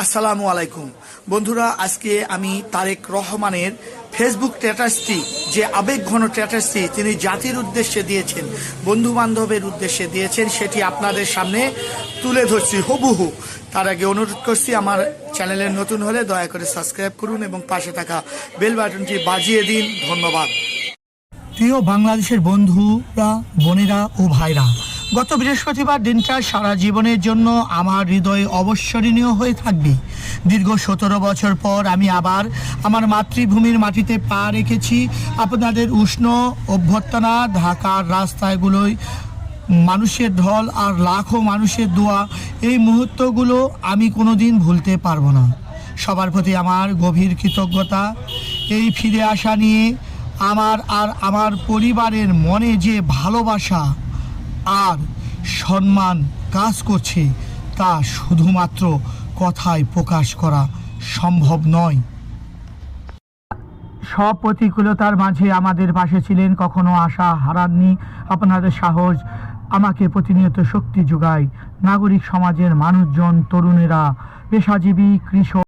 আসসালামু আলাইকুম বন্ধুরা, আজকে আমি তারেক রহমানের ফেসবুক স্ট্যাটাসটি, যে আবেগঘন স্ট্যাটাসটি তিনি জাতির উদ্দেশ্যে দিয়েছেন, বন্ধু বান্ধবের উদ্দেশ্যে দিয়েছেন, সেটি আপনাদের সামনে তুলে ধরছি হুবহু। তার আগে অনুরোধ করছি, আমার চ্যানেলে নতুন হলে দয়া করে সাবস্ক্রাইব করুন এবং পাশে থাকা বেল বাটনটি বাজিয়ে দিন। ধন্যবাদ। প্রিয় বাংলাদেশের বন্ধুরা, বোনেরা ও ভাইরা, গত বৃহস্পতিবার দিনটা সারা জীবনের জন্য আমার হৃদয়ে অবিস্মরণীয় হয়ে থাকবে। দীর্ঘ 17 বছর পর আমি আবার আমার মাতৃভূমির মাটিতে পা রেখেছি। আপনাদের উষ্ণ অভ্যর্থনা, ঢাকার রাস্তাগুলোয় মানুষের ঢল আর লাখো মানুষের দোয়া, এই মুহূর্তগুলো আমি কোনোদিন ভুলতে পারবো না। সবার প্রতি আমার গভীর কৃতজ্ঞতা। এই ফিরে আসা নিয়ে আমার আর আমার পরিবারের মনে যে ভালোবাসা আর সম্মান কাজ করছে, তা শুধুমাত্র কথায় প্রকাশ করা সম্ভব নয়। সব প্রতিকূলতার মাঝে আমাদের পাশে ছিলেন, কখনো আশা হারাননি। আপনাদের সাহস আমাকে প্রতিনিয়ত শক্তি যোগায়। নাগরিক সমাজের মানুষজন, তরুণেরা, পেশাজীবী, কৃষক